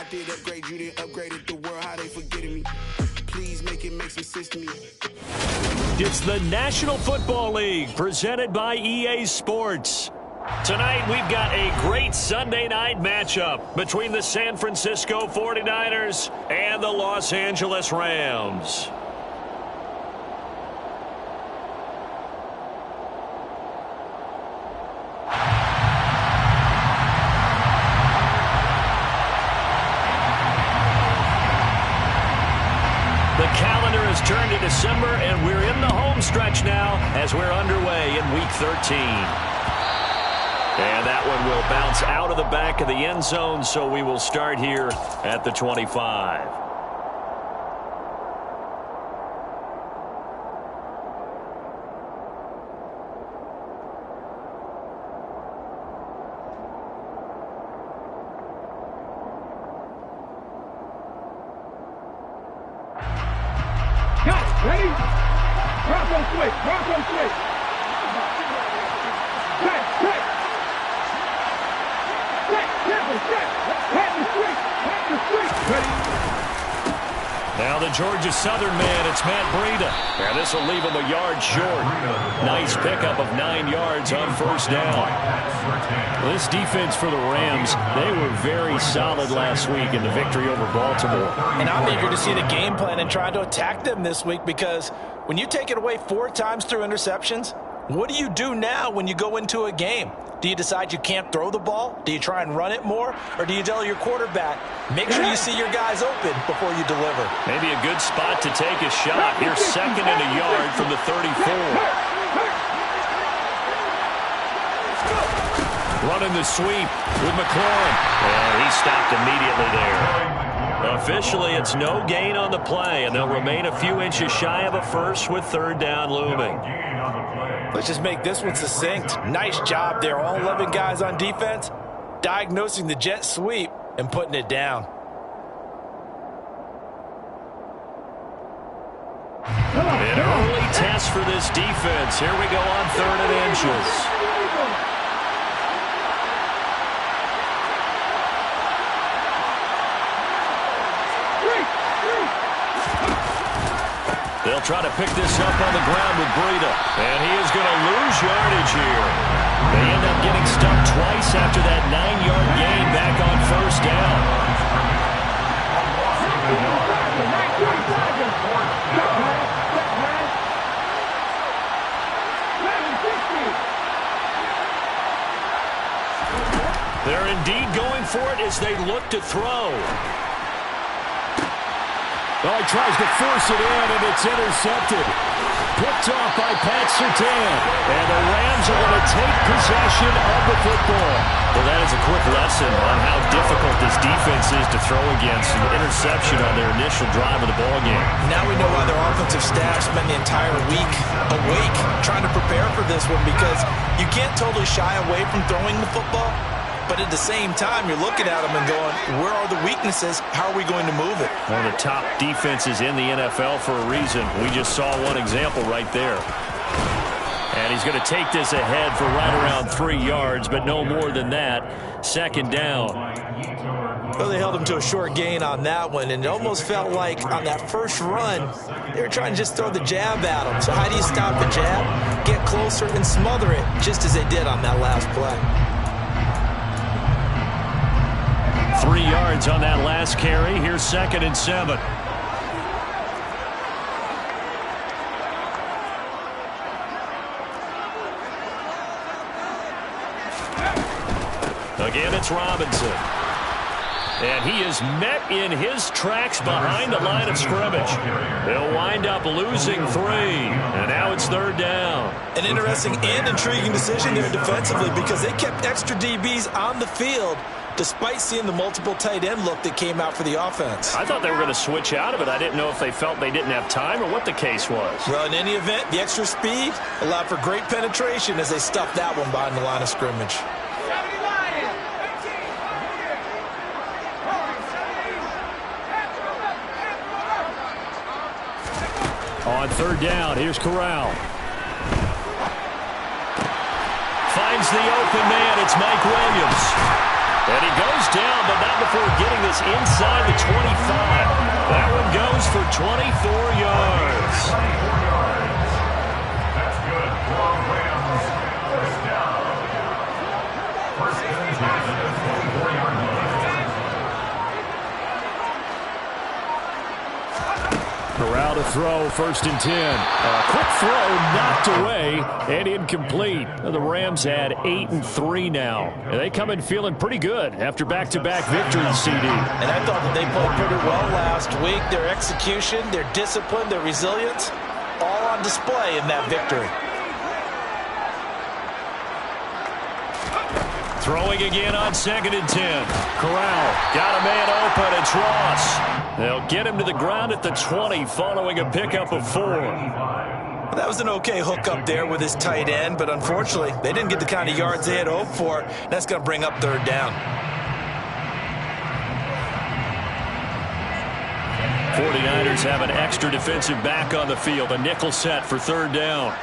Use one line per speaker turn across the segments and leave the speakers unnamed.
I did upgrade, you didn't upgrade it. The world, how they forgetting me. Please make it make some sense to me.
It's the National Football League presented by EA Sports. Tonight, we've got a great Sunday night matchup between the San Francisco 49ers and the Los Angeles Rams. The calendar has turned to December, and we're in the home stretch now as we're underway in Week 13. And that one will bounce out of the back of the end zone, so we will start here at the 25.
Ready? Bronco switch. Bronco switch. Set. Set. Set. Temple. Set. Hat the switch. Hat the switch. Ready?
Now the Georgia Southern man, it's Matt Breida. And this will leave him a yard short. Nice pickup of 9 yards on first down. This defense for the Rams, they were very solid last week in the victory over Baltimore.
And I'm eager to see the game plan and try to attack them this week, because when you take it away 4 times through interceptions, what do you do now when you go into a game? Do you decide you can't throw the ball? Do you try and run it more? Or do you tell your quarterback, make sure you see your guys open before you deliver?
Maybe a good spot to take a shot. Here's 2nd and a yard from the 34. Running the sweep with McLaurin. And he stopped immediately there. Officially, it's no gain on the play, and they'll remain a few inches shy of a first with 3rd down looming.
Let's just make this one succinct. Nice job there, all 11 guys on defense, diagnosing the jet sweep and putting it down.
An early test for this defense. Here we go on 3rd and inches. They'll try to pick this up on the ground with Breida. And he is going to lose yardage here. They end up getting stuck twice after that 9-yard gain back on first down. They're indeed going for it as they look to throw.
Oh, he tries to force it in, and it's intercepted. Picked off by Pat Surtain.
And the Rams are going to take possession of the football. Well, that is a quick lesson on how difficult this defense is to throw against. An interception on their initial drive of the ballgame.
Now we know why their offensive staff spent the entire week awake trying to prepare for this one, because you can't totally shy away from throwing the football. But at the same time, you're looking at them and going, where are the weaknesses? How are we going to move it?
One of the top defenses in the NFL for a reason. We just saw one example right there. And he's going to take this ahead for right around 3 yards, but no more than that. 2nd down.
Well, they held him to a short gain on that one, and it almost felt like on that first run, they were trying to just throw the jab at him. So how do you stop the jab? Get closer and smother it, just as they did on that last play.
3 yards on that last carry. Here's 2nd and 7. Again, it's Robinson. And he is met in his tracks behind the line of scrimmage. They'll wind up losing 3. And now it's 3rd down.
An interesting and intriguing decision there defensively, because they kept extra DBs on the field despite seeing the multiple tight end look that came out for the offense.
I thought they were going to switch out of it. I didn't know if they felt they didn't have time or what the case was.
Well, in any event, the extra speed allowed for great penetration as they stuffed that one behind the line of scrimmage.
On 3rd down, here's Corral. Finds the open man. It's Mike Williams. And he goes down, but not before getting this inside
Corral to throw, 1st and 10. A quick throw knocked away and incomplete. The Rams had 8-3 now. And they come in feeling pretty good after back-to-back victories, CD.
And I thought that they played pretty well last week. Their execution, their discipline, their resilience, all on display in that victory.
Throwing again on 2nd and 10. Corral got a man open. It's Ross. They'll get him to the ground at the 20 following a pickup of 4.
That was an okay hookup there with his tight end, but unfortunately, they didn't get the kind of yards they had hoped for. That's going to bring up 3rd down.
49ers have an extra defensive back on the field. A nickel set for 3rd down.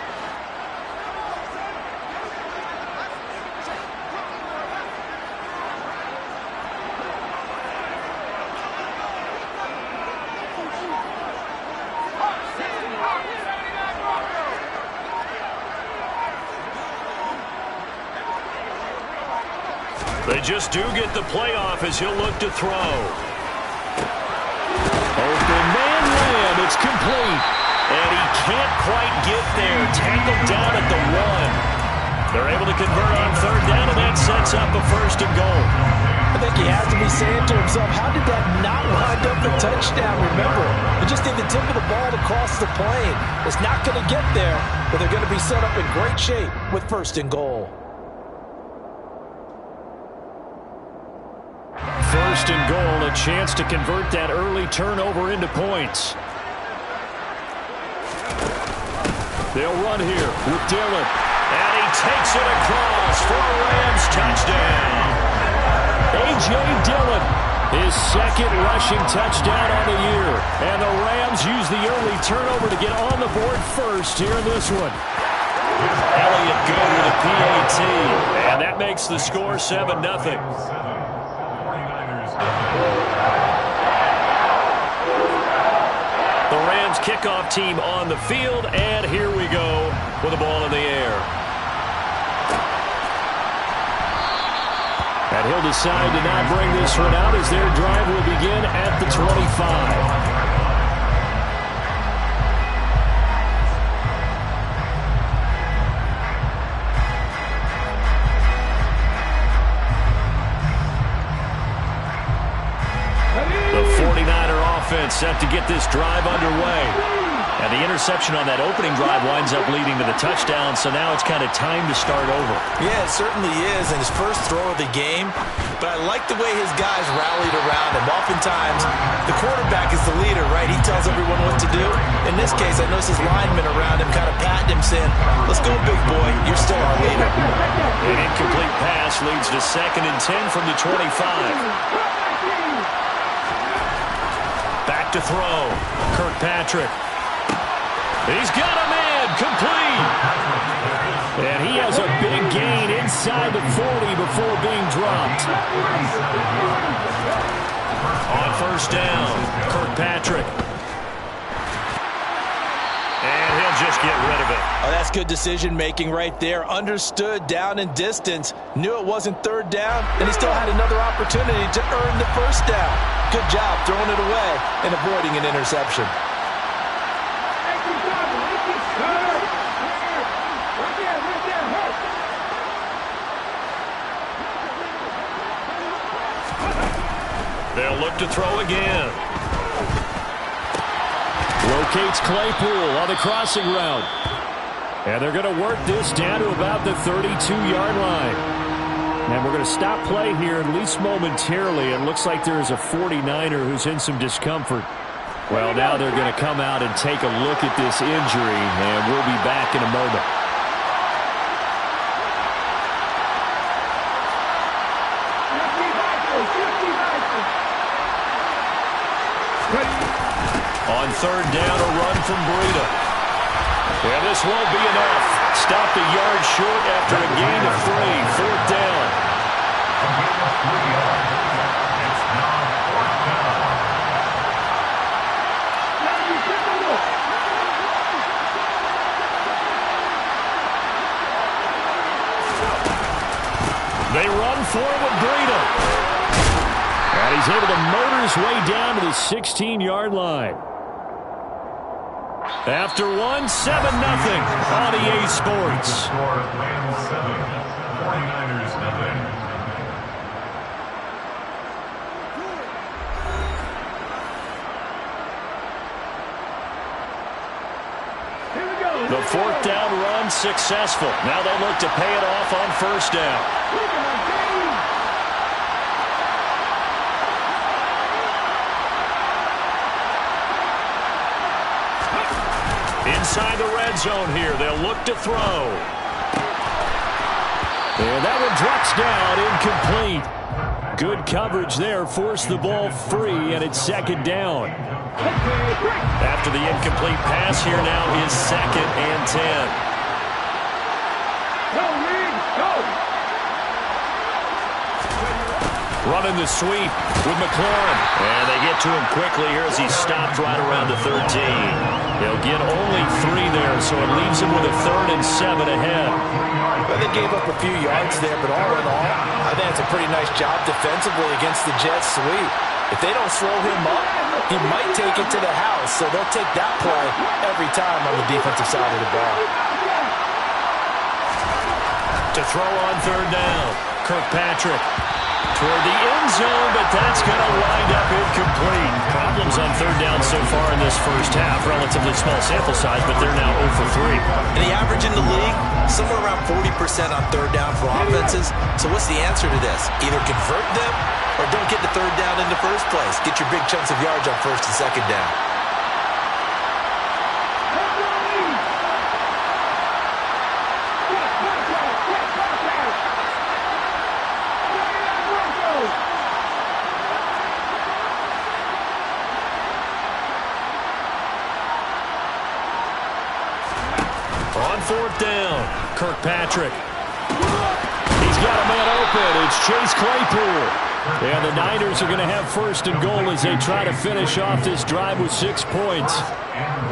They just do get the playoff as he'll look to throw. Open man Lamb, it's complete. And he can't quite get there. Tackled down at the 1. They're able to convert on 3rd down, and that sets up a 1st and goal.
I think he has to be saying to himself, how did that not wind up a touchdown? Remember, you just need the tip of the ball to cross the plane. It's not going to get there, but they're going to be set up in great shape with 1st and goal.
1st and goal, a chance to convert that early turnover into points. They'll run here with Dillon. And he takes it across for a Rams touchdown. A.J. Dillon, his 2nd rushing touchdown on the year. And the Rams use the early turnover to get on the board first here in this one. Elliott go with a PAT. And that makes the score 7-0. The Rams kickoff team on the field, and here we go with the ball in the air. And he'll decide to not bring this one out as their drive will begin at the 25. Set to get this drive underway. And the interception on that opening drive winds up leading to the touchdown, so now it's kind of time to start over.
Yeah, it certainly is, and his first throw of the game. But I like the way his guys rallied around him. Oftentimes, the quarterback is the leader, right? He tells everyone what to do. In this case, I noticed his linemen around him kind of patting him, saying, let's go, big boy. You're still our leader.
An incomplete pass leads to 2nd and 10 from the 25. To throw. Kirkpatrick. He's got a man complete. And he has a big gain inside the 40 before being dropped. On 1st down, Kirkpatrick. And he'll just get rid of it.
Oh, that's good decision making right there. Understood down and distance. Knew it wasn't 3rd down, and he still had another opportunity to earn the 1st down. Good job throwing it away and avoiding an interception.
They'll look to throw again.
Locates Claypool on the crossing route. And they're going to work this down to about the 32-yard line. And we're going to stop play here, at least momentarily. It looks like there is a 49er who's in some discomfort. Well, now they're going to come out and take a look at this injury, and we'll be back in a moment.
On 3rd down, a run from Breida. And this won't be enough. Stopped a yard short after a gain of 3. 4th down. They run forward, Breida. And he's able to motor his way down to the 16-yard line.
After one, 7-0 on EA Sports.
The fourth down run successful. Now they look to pay it off on first down. Inside the red zone here, they'll look to throw.
And that one drops down, incomplete. Good coverage there, forced the ball free, and it's second down.
After the incomplete pass, here now is 2nd and 10.
Go, Reed, go!
Running the sweep with McLaurin. And they get to him quickly here as he stopped right around the 13. They'll get only 3 there, so it leaves him with a 3rd and 7 ahead.
Well, they gave up a few yards there, but all in all, I think it's a pretty nice job defensively against the Jets sweep. If they don't slow him up, he might take it to the house, so they'll take that play every time on the defensive side of the ball.
To throw on 3rd down, Kirkpatrick toward the end zone, but that's going to wind up incomplete. Problems on 3rd down so far in this first half. Relatively small sample size, but they're now 0 for 3.
And the average in the league, somewhere around 40% on 3rd down for offenses. So what's the answer to this? Either convert them or don't get the 3rd down in the first place. Get your big chunks of yards on 1st and 2nd down.
On 4th down, Kirkpatrick. He's got a man open. It's Chase Claypool.
And the Niners are going to have 1st and goal as they try to finish off this drive with 6 points.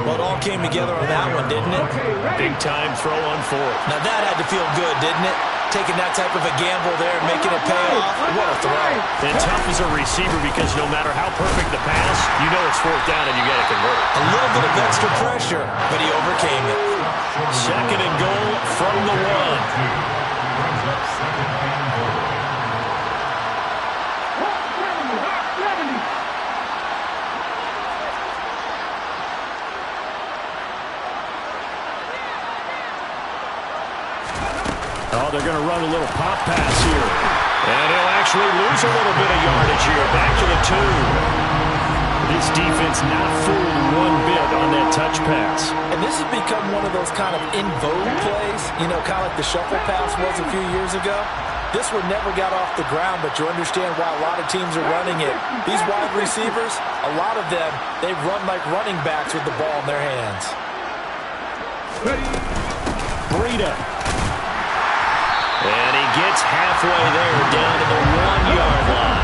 Well, it all came together on that one, didn't it?
Big time throw on 4th.
Now that had to feel good, didn't it? Taking that type of a gamble there and making it pay off. What a throw.
And tough as a receiver because no matter how perfect the pass, you know it's 4th down and you got to convert.
A little bit of extra pressure, but he overcame it.
2nd and goal from the 1.
Oh, they're going to run a little pop pass here.
And he'll actually lose a little bit of yardage here. Back to the 2.
This defense not fooled one bit on that touch pass.
And this has become one of those kind of in vogue plays, you know, kind of like the shuffle pass was a few years ago. This one never got off the ground, but you understand why a lot of teams are running it. These wide receivers, a lot of them, they run like running backs with the ball in their hands.
Breida.
And he gets halfway there, down to the 1-yard line.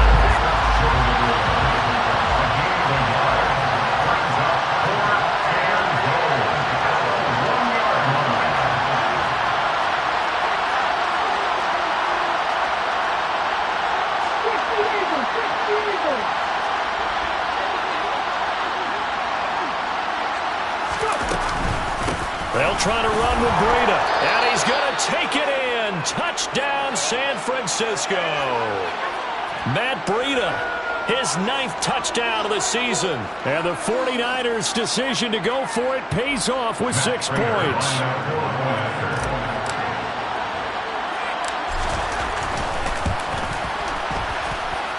They'll try to run with Breida, and he's going to take it in. Touchdown, San Francisco.
Matt Breida, his 9th touchdown of the season. And the 49ers' decision to go for it pays off with 6 points.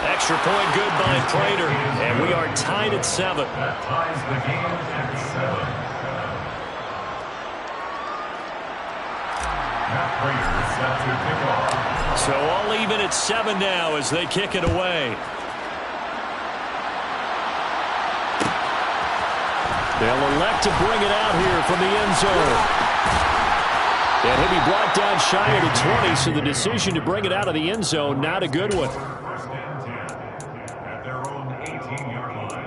Extra point good by Prater, and we are tied at 7.
That ties the game at 7.
So all even at 7 now as they kick it away.
They'll elect to bring it out here from the end zone. And he'll be brought down shy of the 20, so the decision to bring it out of the end zone, not a good one.
First and 10 at their own 18-yard line.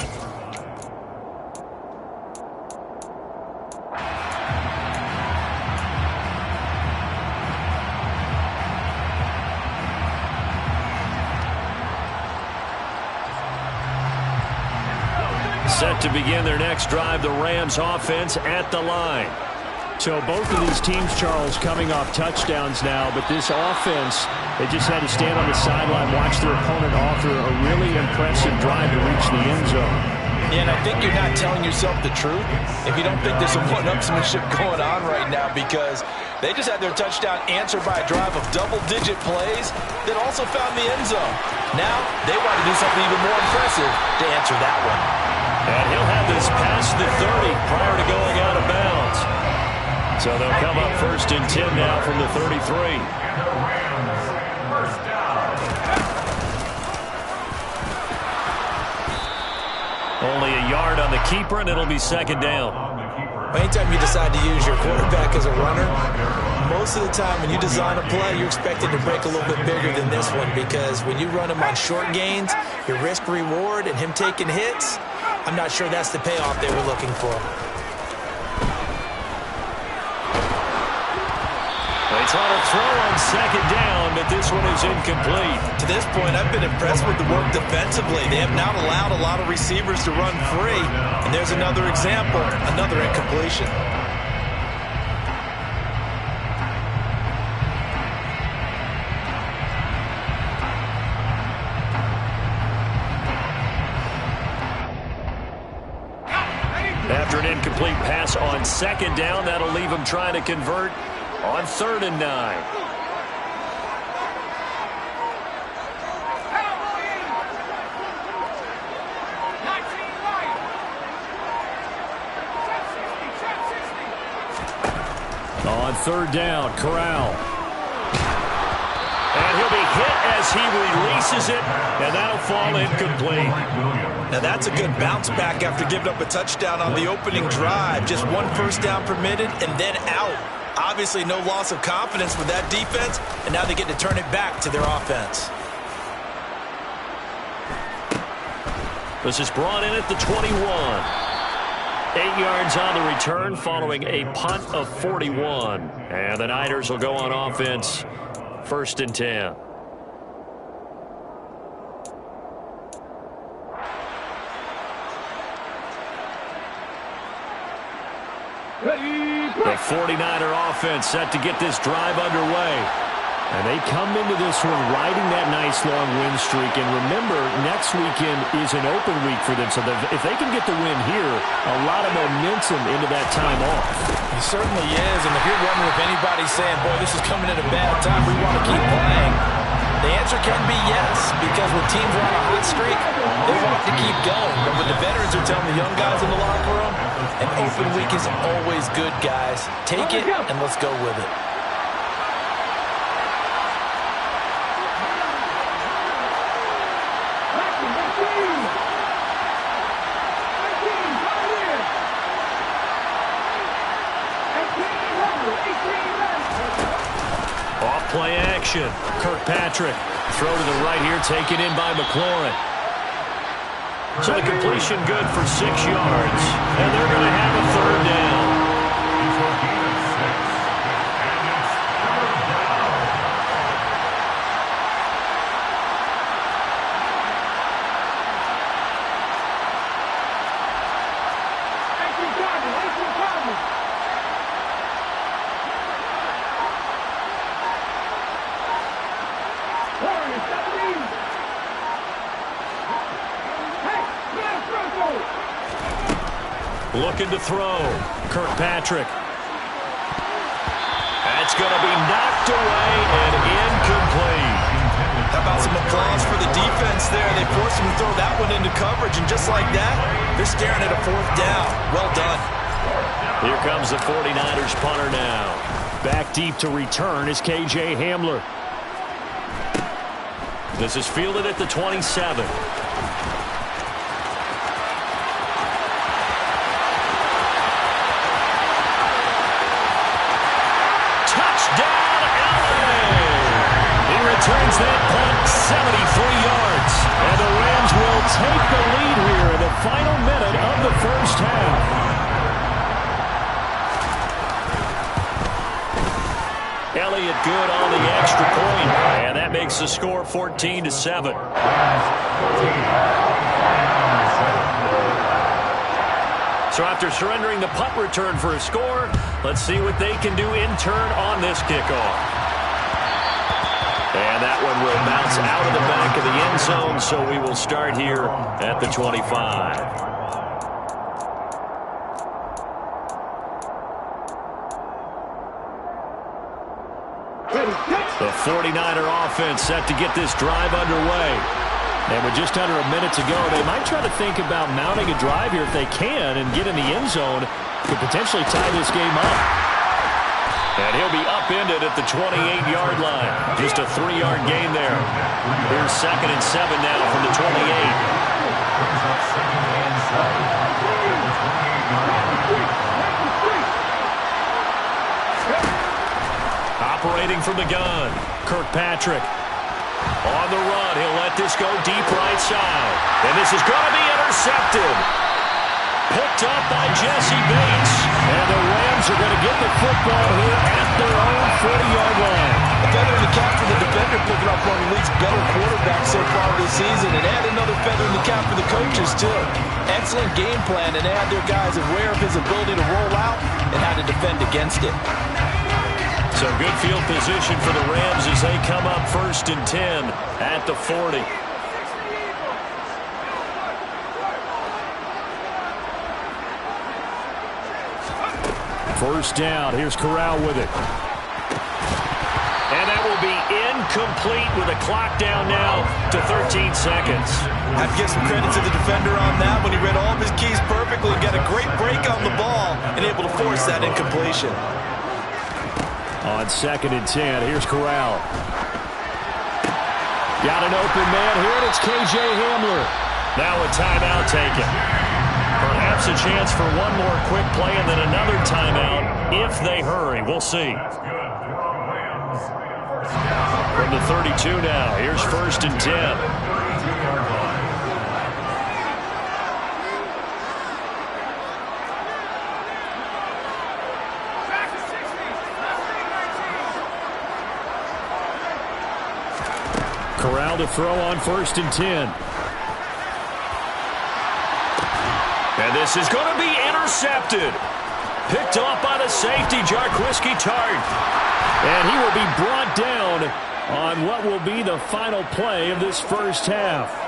Set to begin their next drive, the Rams offense at the line.
So both of these teams, Charles, coming off touchdowns now, but this offense, they just had to stand on the sideline, watch their opponent author a really impressive drive to reach the end zone.
Yeah, and I think you're not telling yourself the truth if you don't think there's some one-upsmanship going on right now, because they just had their touchdown answered by a drive of double-digit plays that also found the end zone. Now they want to do something even more impressive to answer that one.
And he'll have this past the 30 prior to going out of bounds. So they'll come up 1st and 10 now from the 33. Only a yard on the keeper, and it'll be 2nd down.
Anytime you decide to use your quarterback as a runner, most of the time when you design a play, you're expected to break a little bit bigger than this one, because when you run him on short gains, your risk-reward and him taking hits, I'm not sure that's the payoff they were looking for.
They try to throw on 2nd down, but this one is incomplete.
To this point, I've been impressed with the work defensively. They have not allowed a lot of receivers to run free. And there's another example, another incompletion.
After an incomplete pass on 2nd down, that'll leave them trying to convert on 3rd and 9.
On 3rd down, Corral.
And he'll be hit as he releases it, and that'll fall incomplete.
Now that's a good bounce back after giving up a touchdown on the opening drive. Just 1 first down permitted and then out. Obviously no loss of confidence with that defense, and now they get to turn it back to their offense.
This is brought in at the 21. 8 yards on the return following a punt of 41. And the Niners will go on offense, 1st and 10. The 49er offense set to get this drive underway.
And they come into this one riding that nice long win streak. And remember, next weekend is an open week for them. So if they can get the win here, a lot of momentum into that time off.
It certainly is. And if you're wondering if anybody's saying, boy, this is coming at a bad time, we want to keep playing, the answer can be yes. Because when teams are on a hot streak, they want to keep going. But when the veterans are telling the young guys in the locker room, an open week is always good, guys. Take it and let's go with it.
Play action. Kirkpatrick. Throw to the right here, taken in by McLaurin. So the completion good for 6 yards. And they're going to have a 3rd down. Looking to throw. Kirkpatrick. That's going to be knocked away and incomplete.
How about some applause for the defense there? They forced him to throw that one into coverage, and just like that, they're staring at a 4th down. Well done.
Here comes the 49ers punter now.
Back deep to return is KJ Hamler.
This is fielded at the 27. Returns that punt 73 yards. And the Rams will take the lead here in the final minute of the 1st half. Elliott good on the extra point. And that makes the score 14-7. So after surrendering the punt return for a score, let's see what they can do in turn on this kickoff. And that one will bounce out of the back of the end zone, so we will start here at the 25. The 49er offense set to get this drive underway. And with just under a minute to go, they might try to think about mounting a drive here if they can and get in the end zone. Could potentially tie this game up. And he'll be upended at the 28-yard line. Just a 3-yard gain there. Here's 2nd and 7 now from the 28. Operating from the gun, Kirkpatrick. On the run, he'll let this go deep right side. And this is going to be intercepted. Picked up by Jesse Bates. And the Rams are going to get the football here at their own 40-yard line.
A feather in the cap for the defender, picking up one of the league's better quarterbacks so far this season. And add another feather in the cap for the coaches, too. Excellent game plan, and they had their guys aware of his ability to roll out and how to defend against it.
So good field position for the Rams as they come up 1st and 10 at the 40.
First down. Here's Corral with it.
And that will be incomplete with a clock down now to 13 seconds.
I have to give some credit to the defender on that when he read all of his keys perfectly and got a great break on the ball and able to force that incompletion.
On 2nd and 10, here's Corral. Got an open man here, and it's K.J. Hamler.
Now a timeout taken. Perhaps a chance for one more quick play and then another timeout if they hurry. We'll see. From the 32 now, here's 1st and 10.
Corral to throw on 1st and 10.
And this is going to be intercepted. Picked off by the safety, Jarquiski Tartt.
And he will be brought down on what will be the final play of this first half.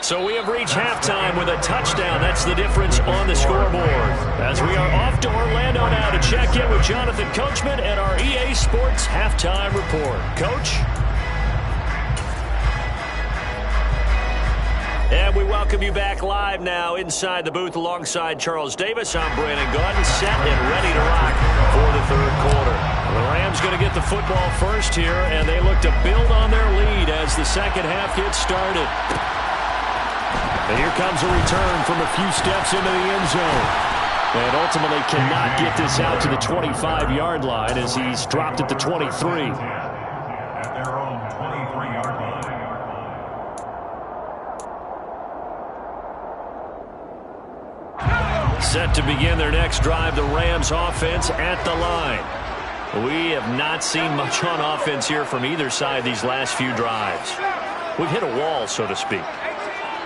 So we have reached halftime with a touchdown. That's the difference on the scoreboard. As we are off to Orlando now to check in with Jonathan Coachman and our EA Sports Halftime Report. Coach? And we welcome you back live now inside the booth alongside Charles Davis. I'm Brandon Gaudin, set and ready to rock for the third quarter. The Rams going to get the football first here, and they look to build on their lead as the second half gets started. And here comes a return from a few steps into the end zone. And ultimately cannot get this out to the 25-yard line as he's dropped at the 23.
At their own 23-yard line.
Set to begin their next drive, the Rams offense at the line. We have not seen much on offense here from either side these last few drives. We've hit a wall, so to speak.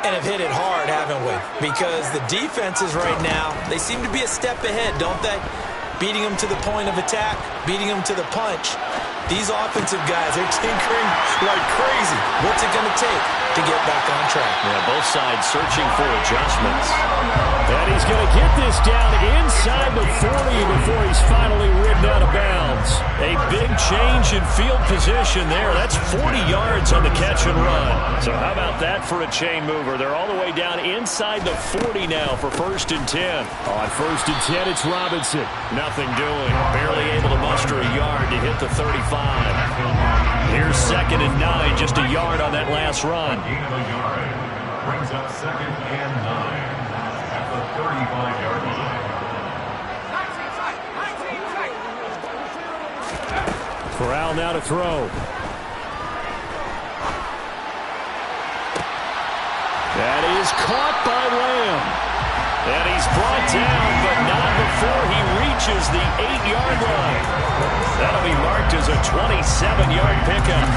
And have hit it hard, haven't we? Because the defenses right now, they seem to be a step ahead, don't they? Beating them to the point of attack, beating them to the punch. These offensive guys, they're tinkering like crazy. What's it going to take to get back on track?
Yeah, both sides searching for adjustments.
And he's going to get this down inside the 40 before he's finally ridden out of bounds.
A big change in field position there. That's 40 yards on the catch and run. So how about that for a chain mover? They're all the way down inside the 40 now for 1st and 10.
On 1st and 10, it's Robinson.
Nothing doing. Barely able to muster a yard to hit the 35. Here's 2nd and 9, just a yard on that last run.
Gain of a yard brings up 2nd and 9 at the 35-yard line.
Corral now to throw. That is caught by Lamb.
And he's brought down, but not before he reaches the 8-yard line. That'll be marked as a 27-yard pickup.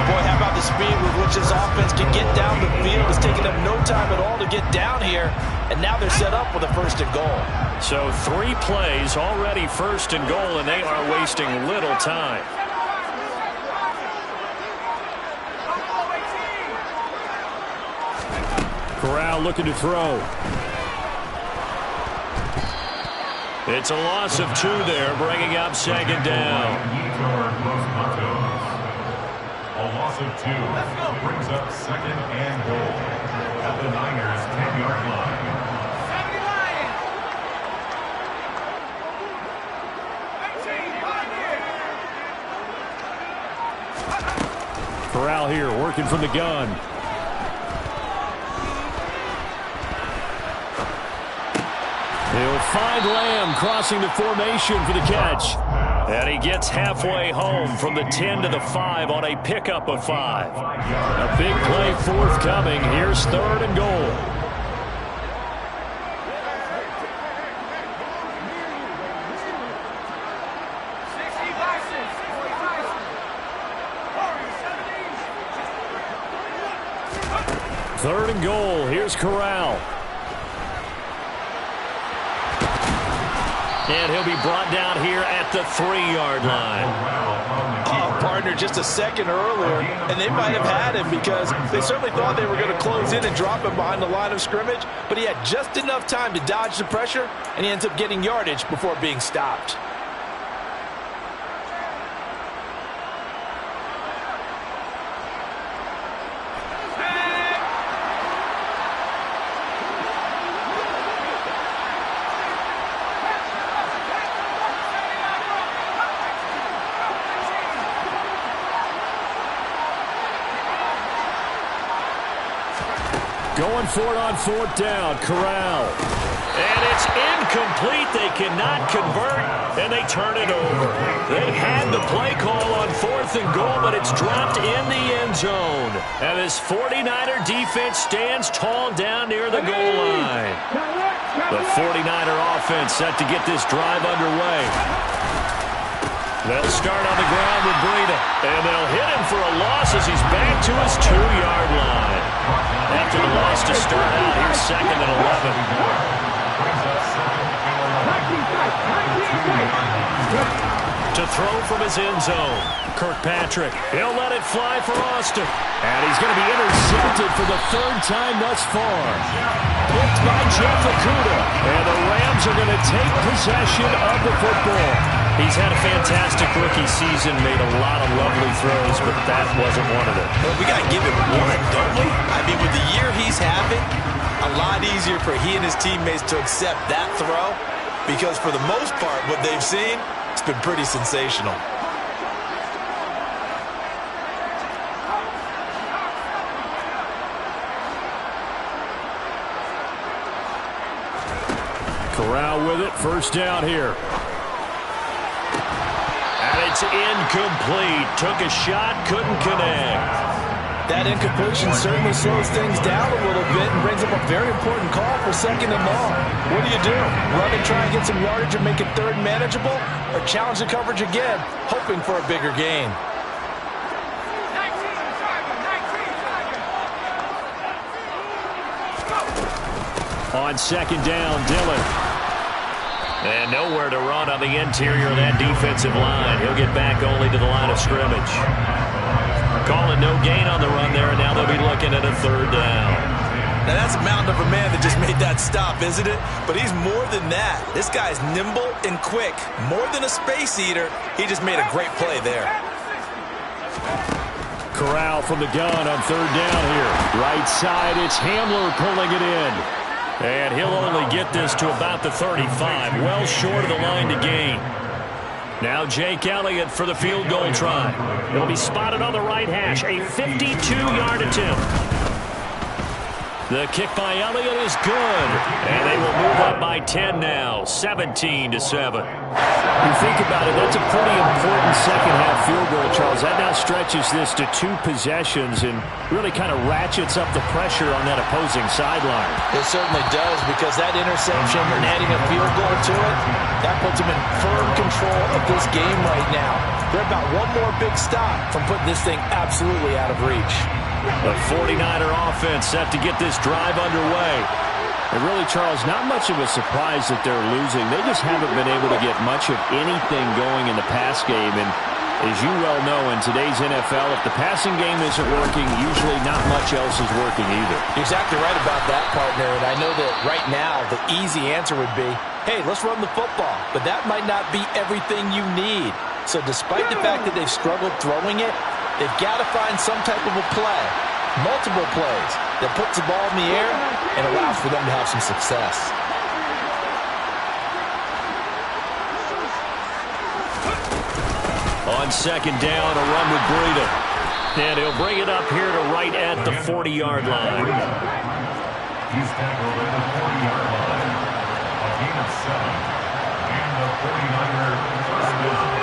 Boy, how about the speed with which his offense offense can get down the field. It's taken them no time at all to get down here, and now they're set up with a 1st and goal.
So 3 plays already 1st and goal, and they are wasting little time.
Corral looking to throw.
It's a loss of 2 there, bringing up 2nd down.
A loss of 2 brings up 2nd and goal at the Niners' 10-yard line.
Corral here working from the gun. He'll find Lamb crossing the formation for the catch.
And he gets halfway home from the 10 to the 5 on a pickup of 5.
A big play forthcoming. Here's 3rd and goal. Third and goal. Here's Corral.
And he'll be brought down here at the 3-yard line.
Oh, partner, just a second earlier, and they might have had him because they certainly thought they were going to close in and drop him behind the line of scrimmage, but he had just enough time to dodge the pressure, and he ends up getting yardage before being stopped.
Going for it on 4th down. Corral.
And it's incomplete. They cannot convert, and they turn it over. They had the play call on 4th and goal, but it's dropped in the end zone. And this 49er defense stands tall down near the goal line. The 49er offense set to get this drive underway. They'll start on the ground with Breida, and they'll hit him for a loss as he's back to his 2-yard line. After the loss to start out, here's 2nd and 11. To throw from his end zone, Kirkpatrick. He'll let it fly for Austin.
And he's going to be intercepted for the 3rd time thus far.
Picked by Jeff Okudah.
And the Rams are going to take possession of the football.
He's had a fantastic rookie season, made a lot of lovely throws, but that wasn't one of them.
Well, we got to give him one, don't we? I mean, with the year he's having, a lot easier for he and his teammates to accept that throw because for the most part, what they've seen, it's been pretty sensational.
Corral with it. 1st down here.
It's incomplete. Took a shot, couldn't connect.
That incompletion certainly slows things down a little bit and brings up a very important call for 2nd and long. What do? Run and try and get some yardage and make it 3rd manageable, or challenge the coverage again, hoping for a bigger gain?
On 2nd down, Dillon.
And nowhere to run on the interior of that defensive line. He'll get back only to the line of scrimmage. Calling no gain on the run there, and now they'll be looking at a 3rd down.
Now that's a mountain of a man that just made that stop, isn't it? But he's more than that. This guy's nimble and quick. More than a space eater, he just made a great play there.
Corral from the gun on 3rd down here. Right side, it's Hamler pulling it in.
And he'll only get this to about the 35, well short of the line to gain. Now Jake Elliott for the field goal try. He'll be spotted on the right hash, a 52-yard attempt. The kick by Elliott is good, and they will move up by 10 now, 17-7.
You think about it, that's a pretty important second-half field goal, Charles. That now stretches this to 2 possessions and really kind of ratchets up the pressure on that opposing sideline.
It certainly does, because that interception and adding a field goal to it, that puts them in firm control of this game right now. They're about one more big stop from putting this thing absolutely out of reach.
The 49er offense set to get this drive underway.
And really, Charles, not much of a surprise that they're losing. They just haven't been able to get much of anything going in the pass game. And as you well know, in today's NFL, if the passing game isn't working, usually not much else is working either.
You're exactly right about that, partner. And I know that right now the easy answer would be, hey, let's run the football. But that might not be everything you need. So despite the fact that they've struggled throwing it, they've got to find some type of a play, multiple plays, that puts the ball in the air and allows for them to have some success.
On second down, a run with Breida. And he'll bring it up here to right at the 40-yard line.
He's tackled at the 40-yard line. A gain of 7. And the 49er first down.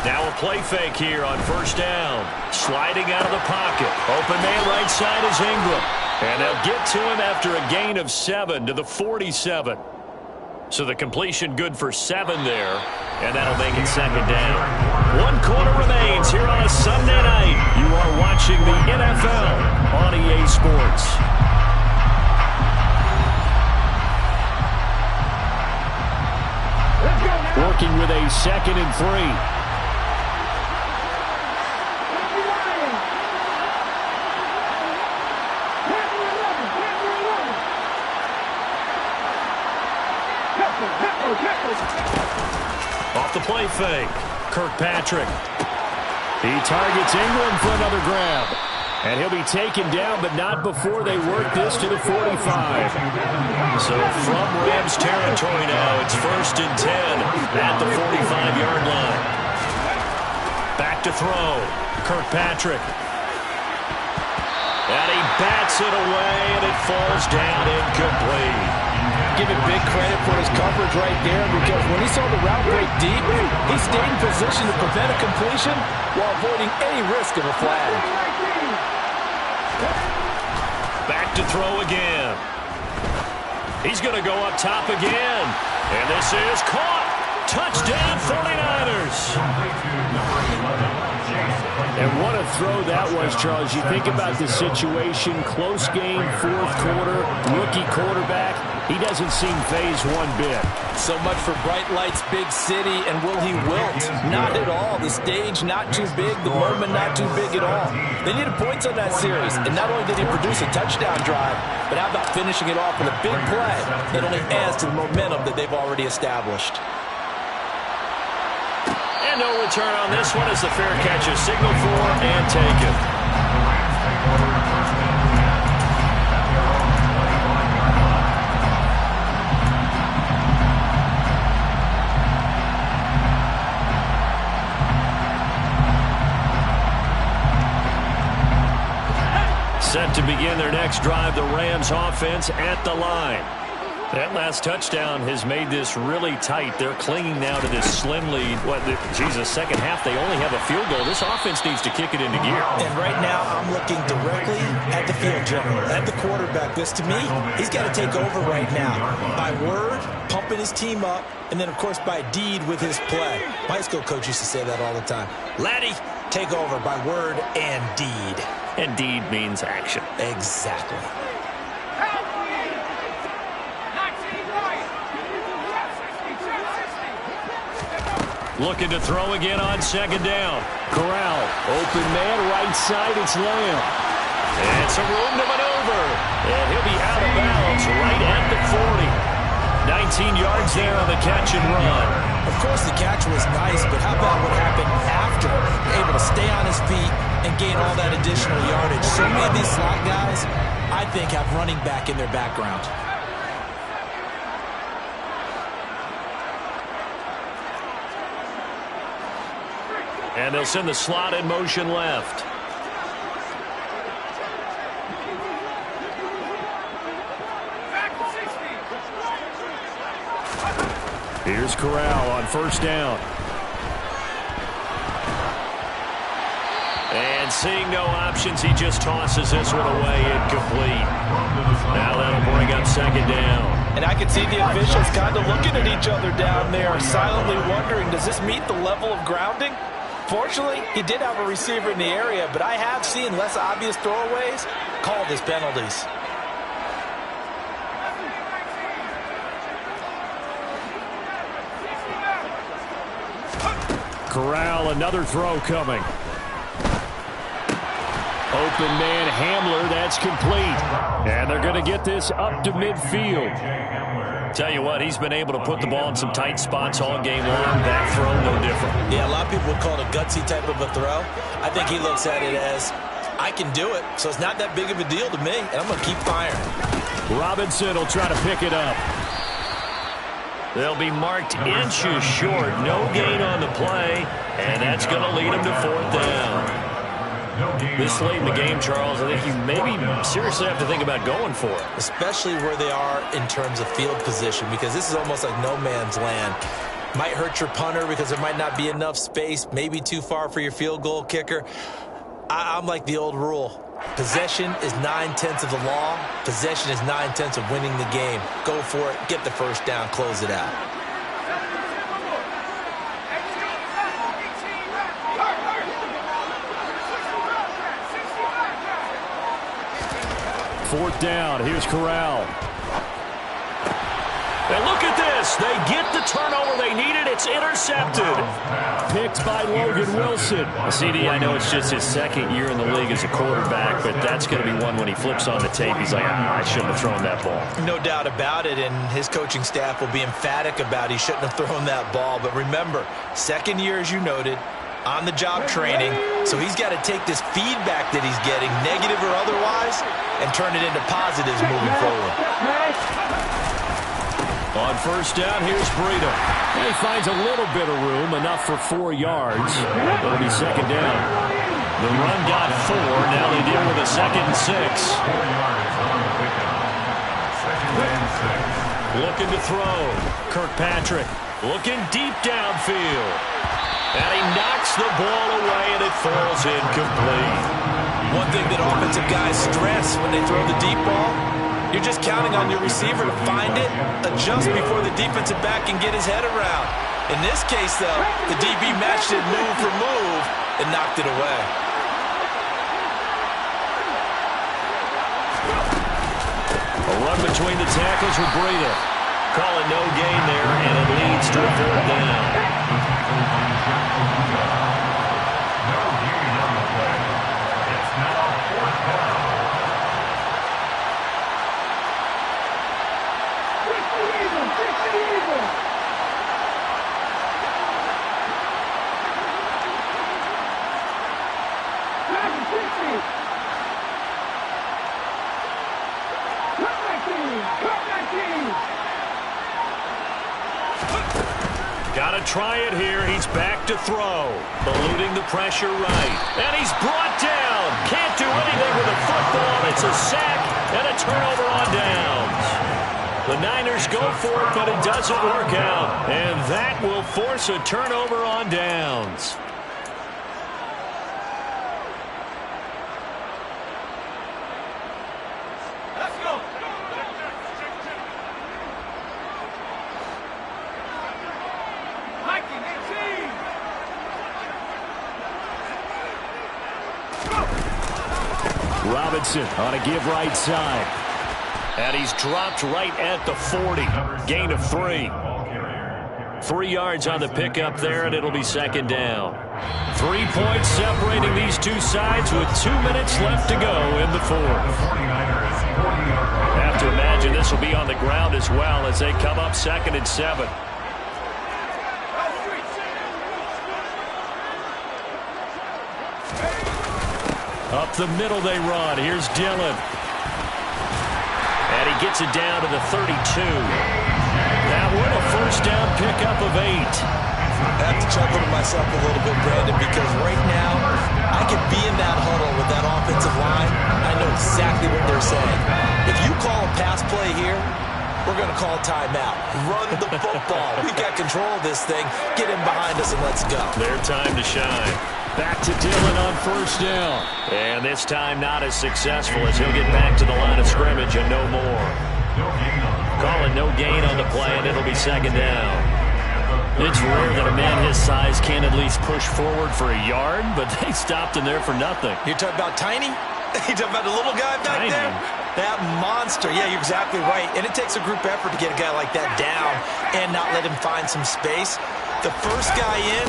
Now a play fake here on first down. Sliding out of the pocket. Open man right side is Ingram. And they'll get to him after a gain of 7 to the 47. So the completion good for 7 there. And that'll make it second down. 1 quarter remains here on a Sunday night. You are watching the NFL on EA Sports.
Working with a 2nd and 3.
Off the play fake, Kirkpatrick. He targets Ingram for another grab. And he'll be taken down, but not before they work this to the 45. So from Rams territory now, it's 1st and 10 at the 45-yard line. Back to throw, Kirkpatrick. And he bats it away, and it falls down incomplete.
Give him big credit for his coverage right there, because when he saw the route break deep, he stayed in position to prevent a completion while avoiding any risk of a flag.
Back to throw again. He's going to go up top again. And this is caught. Touchdown 49ers.
And what a throw that was, Charles. You think about the situation, close game, 4th quarter, rookie quarterback. He doesn't seem phased one bit.
So much for bright lights, big city, and will he wilt? Not at all. The stage not too big, the moment not too big at all. They needed points on that series, and not only did he produce a touchdown drive, but how about finishing it off with a big play that only adds to the momentum that they've already established.
And no return on this one as the fair catch is signaled for and taken. Set to begin their next drive, the Rams offense at the line. That last touchdown has made this really tight. They're clinging now to this slim lead. Second half, they only have a field goal. This offense needs to kick it into gear.
And right now, I'm looking directly at the field general, at the quarterback. Because to me, he's got to take over right now. By word, pumping his team up, and then, of course, by deed with his play. My high school coach used to say that all the time. Laddie, take over by word and deed.
And deed means action.
Exactly.
Looking to throw again on second down.
Corral, open man, right side, it's Lamb.
And some room to maneuver. And he'll be out of bounds right at the 40. 19 yards there on the catch and run.
Of course, the catch was nice, but how about what happened after? Able to stay on his feet and gain all that additional yardage. So many of these slot guys, I think, have running back in their background.
And they'll send the slot in motion left.
Here's Corral on first down.
And seeing no options, he just tosses this one away incomplete. Now that'll bring up second down.
And I can see the officials kind of looking at each other down there, silently wondering, does this meet the level of grounding? Fortunately, he did have a receiver in the area, but I have seen less obvious throwaways called as penalties.
Corral, another throw coming. Open man Hamler, that's complete. And they're going to get this up to midfield.
Tell you what, he's been able to put the ball in some tight spots all game long. That throw, no different.
Yeah, a lot of people would call it a gutsy type of a throw. I think he looks at it as, I can do it, so it's not that big of a deal to me, and I'm going to keep firing.
Robinson will try to pick it up.
They'll be marked inches short. No gain on the play, and that's going to lead them to fourth down. This late in the game, Charles, I think you maybe seriously have to think about going for it.
Especially where they are in terms of field position, because this is almost like no man's land. Might hurt your punter because there might not be enough space, maybe too far for your field goal kicker. I'm like the old rule. Possession is 9/10 of the law. Possession is 9/10 of winning the game. Go for it, get the first down, close it out.
Fourth down, here's Corral.
And look at this. They get the turnover they needed. It's intercepted.
Picked by Logan Wilson.
CD, I know it's just his second year in the league as a quarterback, but that's going to be one when he flips on the tape. He's like, I shouldn't have thrown that ball.
No doubt about it, and his coaching staff will be emphatic about he shouldn't have thrown that ball. But remember, second year, as you noted, on-the-job training, so he's got to take this feedback that he's getting, negative or otherwise, and turn it into positives moving forward.
On first down, here's Breida.
And he finds a little bit of room, enough for 4 yards. It'll be second down.
The run got 4. Now they deal with a 2nd and 6. Looking to throw. Kirkpatrick looking deep downfield. And he knocks the ball away, and it falls incomplete.
One thing that offensive guys stress when they throw the deep ball, you're just counting on your receiver to find it, adjust before the defensive back can get his head around. In this case, though, the DB matched it move for move and knocked it away.
A run between the tackles with Breida. Call it no gain there, and it leads to a fourth down. Got to try it here. He's back to throw. Eluding the pressure right. And he's brought down. Can't do anything with a football. It's a sack and a turnover on downs. The Niners go for it, but it doesn't work out. And that will force a turnover on downs.
Robinson on a give right side.
And he's dropped right at the 40. Gain of 3. 3 yards on the pickup there, and it'll be second down. 3 points separating these two sides with 2 minutes left to go in the fourth. I have to imagine this will be on the ground as well as they come up 2nd and 7.
Up the middle they run. Here's Dillon.
And he gets it down to the 32. That would a first down pickup of 8.
I have to chuckle to myself a little bit, Brandon, because right now I can be in that huddle with that offensive line. I know exactly what they're saying. If you call a pass play here, we're going to call timeout. Run the football. We got control of this thing. Get him behind us and let's go.
Their time to shine.
Back to Dillon on first down.
And this time not as successful as he'll get back to the line of scrimmage and no more. Calling no gain on the play, and it'll be second down. It's rare that a man his size can at least push forward for a yard, but they stopped him there for nothing.
You're talking about tiny? You're talking about the little guy back
Tiny.
there? That monster. Yeah, you're exactly right. And it takes a group effort to get a guy like that down and not let him find some space. The first guy in,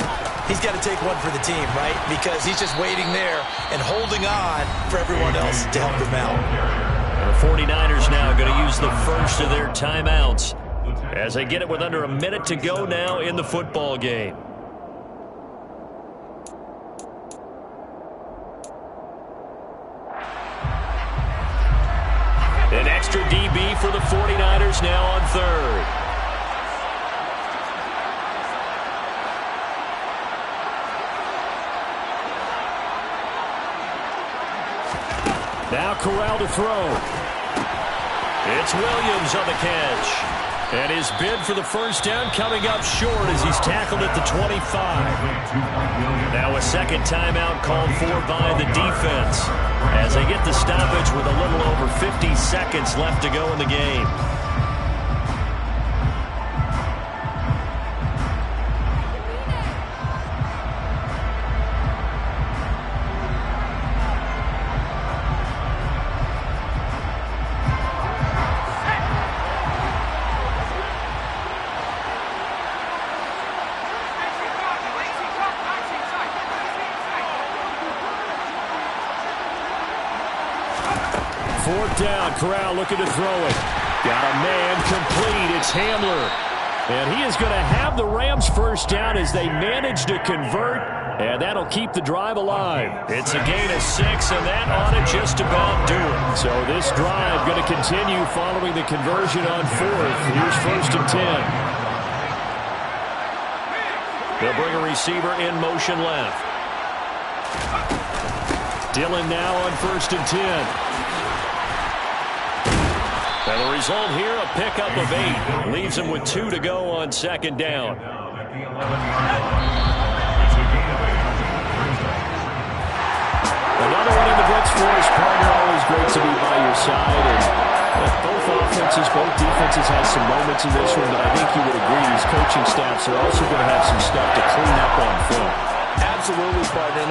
he's got to take one for the team, right? Because he's just waiting there and holding on for everyone else to help him out.
The 49ers now going to use the first of their timeouts as they get it with under a minute to go now in the football game. An extra DB for the 49ers now on third. Now Corral to throw. It's Williams on the catch. And his bid for the first down coming up short as he's tackled at the 25. Now a second timeout called for by the defense as they get the stoppage with a little over 50 seconds left to go in the game. Fourth down, Corral looking to throw it. Got a man complete. It's Hamler. And he is going to have the Rams first down as they manage to convert. And that'll keep the drive alive. It's a gain of 6, and that ought to just about do it. So this drive going to continue following the conversion on fourth. Here's first and 10. They'll bring a receiver in motion left. Dillon now on first and 10. And the result here, a pickup of 8. Leaves him with 2 to go on second down.
Another one in the books for his partner. Always great to be by your side. And both offenses, both defenses had some moments in this one, but I think you would agree these coaching staffs are also going to have some stuff to clean up on film.
Absolutely, partner.